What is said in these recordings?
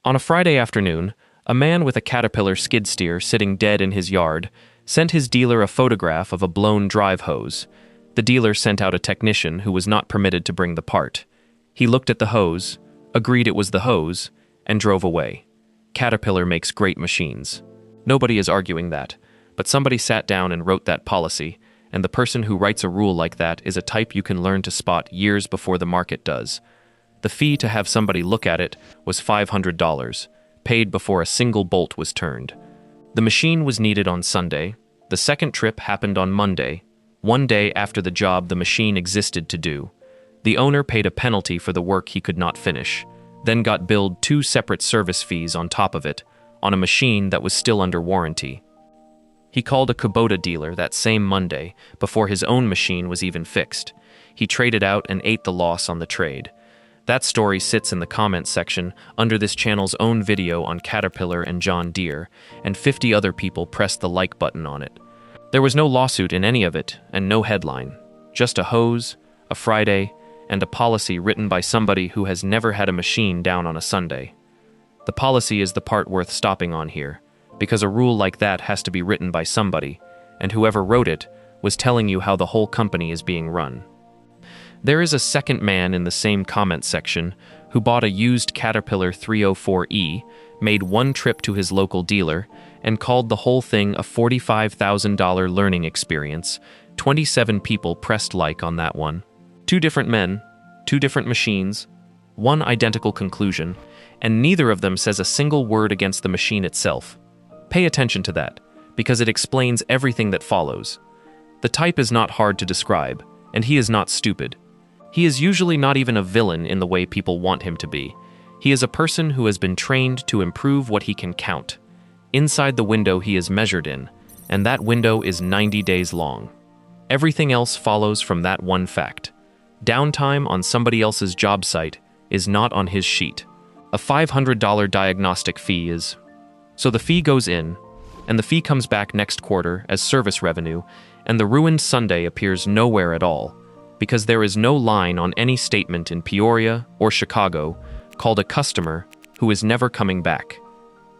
On a Friday afternoon, a man with a Caterpillar skid steer sitting dead in his yard sent his dealer a photograph of a blown drive hose. The dealer sent out a technician who was not permitted to bring the part. He looked at the hose, agreed it was the hose, and drove away. Caterpillar makes great machines. Nobody is arguing that, but somebody sat down and wrote that policy, and the person who writes a rule like that is a type you can learn to spot years before the market does. The fee to have somebody look at it was $500, paid before a single bolt was turned. The machine was needed on Sunday. The second trip happened on Monday, one day after the job the machine existed to do. The owner paid a penalty for the work he could not finish, then got billed 2 separate service fees on top of it, on a machine that was still under warranty. He called a Kubota dealer that same Monday, before his own machine was even fixed. He traded out and ate the loss on the trade. That story sits in the comments section under this channel's own video on Caterpillar and John Deere, and 50 other people pressed the like button on it. There was no lawsuit in any of it, and no headline. Just a hose, a Friday, and a policy written by somebody who has never had a machine down on a Sunday. The policy is the part worth stopping on here, because a rule like that has to be written by somebody, and whoever wrote it was telling you how the whole company is being run. There is a second man in the same comment section who bought a used Caterpillar 304E, made one trip to his local dealer, and called the whole thing a $45,000 learning experience. 27 people pressed like on that one. 2 different men, 2 different machines, one identical conclusion, and neither of them says a single word against the machine itself. Pay attention to that, because it explains everything that follows. The type is not hard to describe, and he is not stupid. He is usually not even a villain in the way people want him to be. He is a person who has been trained to improve what he can count, inside the window he is measured in, and that window is 90 days long. Everything else follows from that one fact. Downtime on somebody else's job site is not on his sheet. A $500 diagnostic fee is. So the fee goes in, and the fee comes back next quarter as service revenue, and the ruined Sunday appears nowhere at all, because there is no line on any statement in Peoria or Chicago called a customer who is never coming back.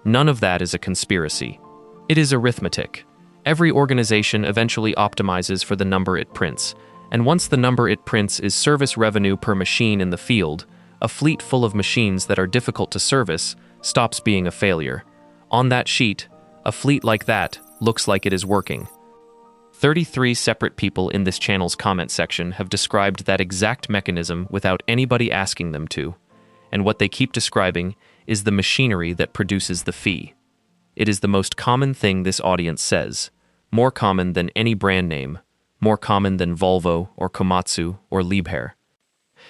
None of that is a conspiracy. It is arithmetic. Every organization eventually optimizes for the number it prints, and once the number it prints is service revenue per machine in the field, a fleet full of machines that are difficult to service stops being a failure. On that sheet, a fleet like that looks like it is working. 33 separate people in this channel's comment section have described that exact mechanism without anybody asking them to, and what they keep describing is the machinery that produces the fee. It is the most common thing this audience says, more common than any brand name, more common than Volvo or Komatsu or Liebherr.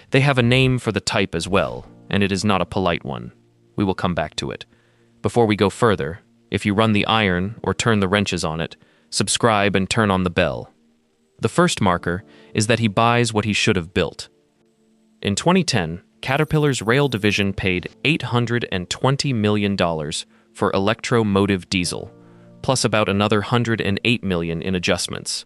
They have a name for the type as well, and it is not a polite one. We will come back to it. Before we go further, if you run the iron or turn the wrenches on it, subscribe and turn on the bell. The first marker is that he buys what he should have built. In 2010, Caterpillar's rail division paid $820 million for Electro-Motive diesel, plus about another $108 million in adjustments.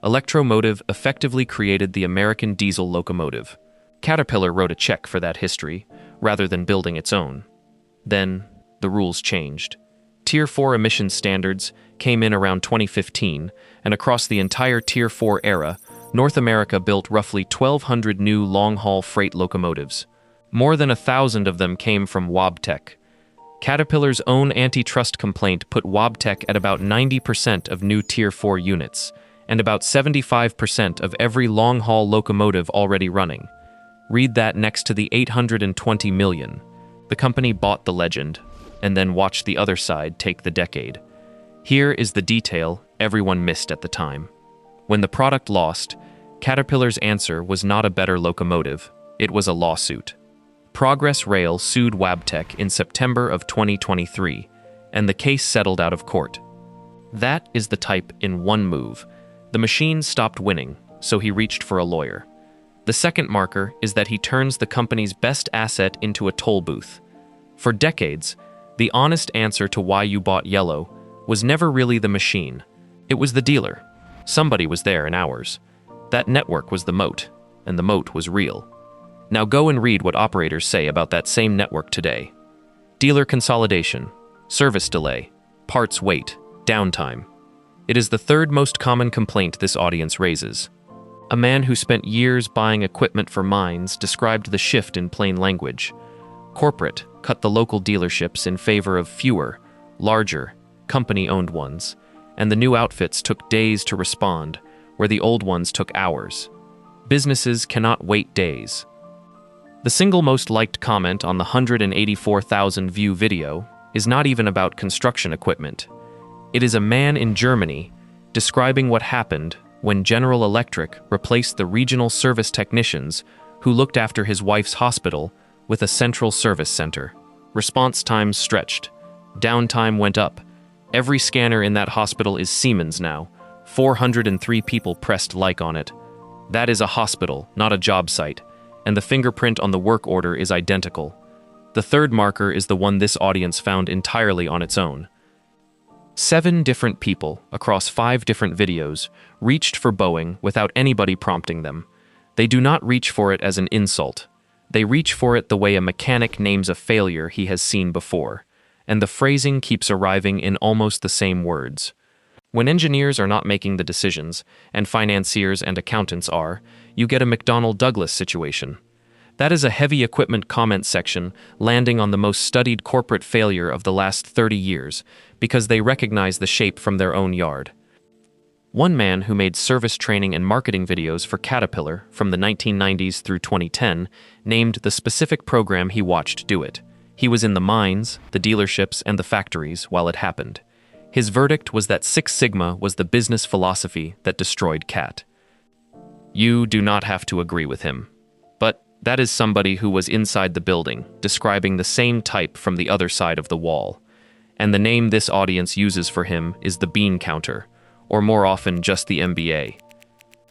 Electro-Motive effectively created the American diesel locomotive. Caterpillar wrote a check for that history, rather than building its own. Then, the rules changed. Tier 4 emission standards came in around 2015, and across the entire Tier 4 era, North America built roughly 1,200 new long-haul freight locomotives. More than 1,000 of them came from Wabtec. Caterpillar's own antitrust complaint put Wabtec at about 90% of new Tier 4 units, and about 75% of every long-haul locomotive already running. Read that next to the $820 million. The company bought the legend, and then watched the other side take the decade. Here is the detail everyone missed at the time. When the product lost, Caterpillar's answer was not a better locomotive, it was a lawsuit. Progress Rail sued Wabtec in September of 2023, and the case settled out of court. That is the type in one move. The machine stopped winning, so he reached for a lawyer. The second marker is that he turns the company's best asset into a toll booth. For decades, the honest answer to why you bought yellow was never really the machine. It was the dealer. Somebody was there in hours. That network was the moat, and the moat was real. Now go and read what operators say about that same network today. Dealer consolidation, service delay, parts wait, downtime. It is the third most common complaint this audience raises. A man who spent years buying equipment for mines described the shift in plain language. Corporate cut the local dealerships in favor of fewer, larger, company-owned ones, and the new outfits took days to respond, where the old ones took hours. Businesses cannot wait days. The single most liked comment on the 184,000 view video is not even about construction equipment. It is a man in Germany describing what happened when General Electric replaced the regional service technicians who looked after his wife's hospital with a central service center. Response times stretched. Downtime went up. Every scanner in that hospital is Siemens now. 403 people pressed like on it. That is a hospital, not a job site, and the fingerprint on the work order is identical. The third marker is the one this audience found entirely on its own. 7 different people, across 5 different videos, reached for Boeing without anybody prompting them. They do not reach for it as an insult. They reach for it the way a mechanic names a failure he has seen before, and the phrasing keeps arriving in almost the same words. When engineers are not making the decisions, and financiers and accountants are, you get a McDonnell Douglas situation. That is a heavy equipment comment section landing on the most studied corporate failure of the last 30 years because they recognize the shape from their own yard. One man who made service training and marketing videos for Caterpillar from the 1990s through 2010 named the specific program he watched do it. He was in the mines, the dealerships, and the factories while it happened. His verdict was that Six Sigma was the business philosophy that destroyed CAT. You do not have to agree with him. But that is somebody who was inside the building, describing the same type from the other side of the wall. And the name this audience uses for him is the bean counter, or more often just the MBA.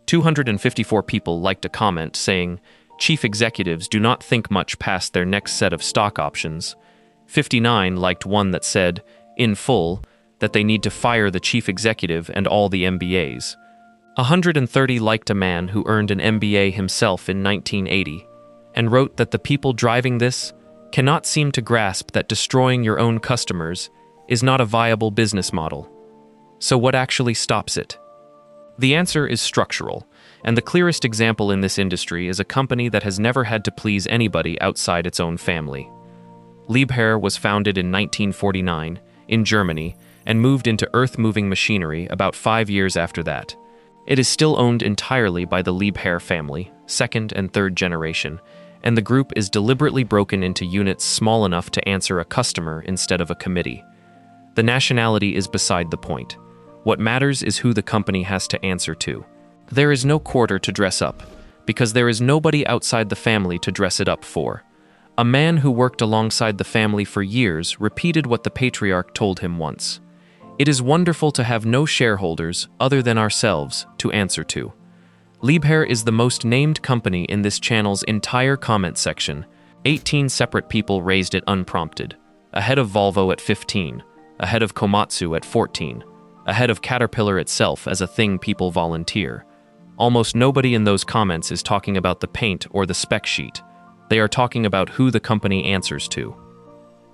254 people liked a comment saying, "Chief executives do not think much past their next set of stock options." 59 liked one that said, in full, that they need to fire the chief executive and all the MBAs. 130 liked a man who earned an MBA himself in 1980, and wrote that the people driving this cannot seem to grasp that destroying your own customers is not a viable business model. So what actually stops it? The answer is structural, and the clearest example in this industry is a company that has never had to please anybody outside its own family. Liebherr was founded in 1949 in Germany and moved into earth-moving machinery about 5 years after that. It is still owned entirely by the Liebherr family, second and third generation, and the group is deliberately broken into units small enough to answer a customer instead of a committee. The nationality is beside the point. What matters is who the company has to answer to. There is no quarter to dress up, because there is nobody outside the family to dress it up for. A man who worked alongside the family for years repeated what the patriarch told him once. It is wonderful to have no shareholders other than ourselves to answer to. Liebherr is the most named company in this channel's entire comment section. 18 separate people raised it unprompted. Ahead of Volvo at 15, ahead of Komatsu at 14, ahead of Caterpillar itself as a thing people volunteer. Almost nobody in those comments is talking about the paint or the spec sheet. They are talking about who the company answers to.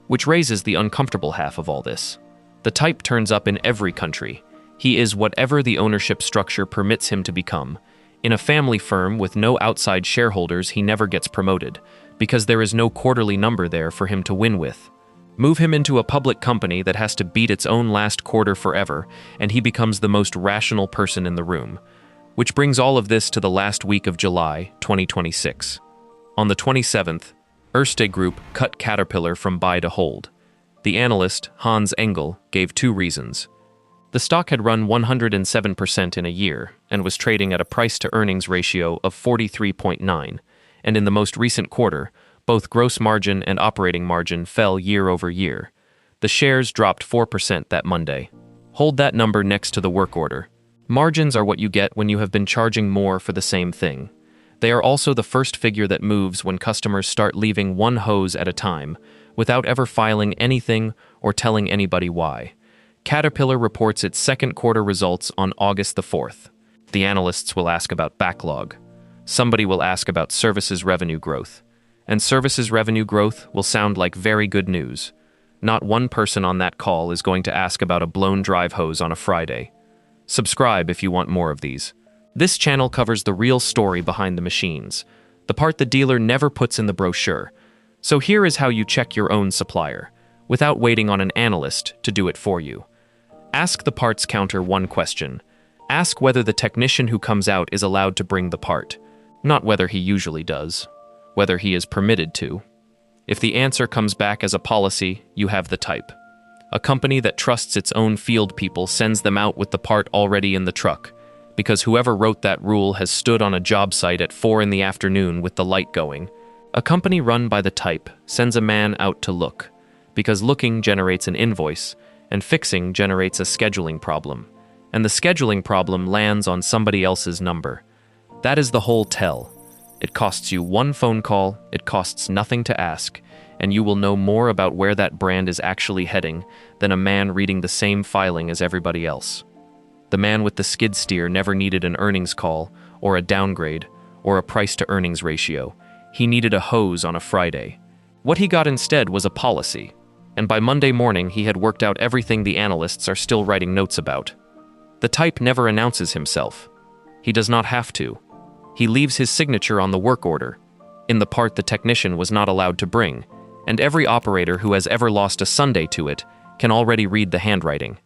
Which raises the uncomfortable half of all this. The type turns up in every country. He is whatever the ownership structure permits him to become. In a family firm with no outside shareholders, he never gets promoted, because there is no quarterly number there for him to win with. Move him into a public company that has to beat its own last quarter forever, and he becomes the most rational person in the room. Which brings all of this to the last week of July, 2026. On the 27th, Erste Group cut Caterpillar from buy to hold. The analyst, Hans Engel, gave 2 reasons. The stock had run 107% in a year and was trading at a price-to-earnings ratio of 43.9, and in the most recent quarter, both gross margin and operating margin fell year over year. The shares dropped 4% that Monday. Hold that number next to the work order. Margins are what you get when you have been charging more for the same thing. They are also the first figure that moves when customers start leaving one hose at a time, without ever filing anything or telling anybody why. Caterpillar reports its second quarter results on August the 4th. The analysts will ask about backlog. Somebody will ask about services revenue growth. And services revenue growth will sound like very good news. Not one person on that call is going to ask about a blown drive hose on a Friday. Subscribe if you want more of these. This channel covers the real story behind the machines, the part the dealer never puts in the brochure. So here is how you check your own supplier, without waiting on an analyst to do it for you. Ask the parts counter one question. Ask whether the technician who comes out is allowed to bring the part, not whether he usually does, whether he is permitted to. If the answer comes back as a policy, you have the type. A company that trusts its own field people sends them out with the part already in the truck, because whoever wrote that rule has stood on a job site at 4 in the afternoon with the light going. A company run by the type sends a man out to look, because looking generates an invoice, and fixing generates a scheduling problem, and the scheduling problem lands on somebody else's number. That is the whole tell. It costs you one phone call, it costs nothing to ask, and you will know more about where that brand is actually heading than a man reading the same filing as everybody else. The man with the skid steer never needed an earnings call, or a downgrade, or a price-to-earnings ratio. He needed a hose on a Friday. What he got instead was a policy, and by Monday morning he had worked out everything the analysts are still writing notes about. The type never announces himself. He does not have to. He leaves his signature on the work order, in the part the technician was not allowed to bring, and every operator who has ever lost a Sunday to it can already read the handwriting.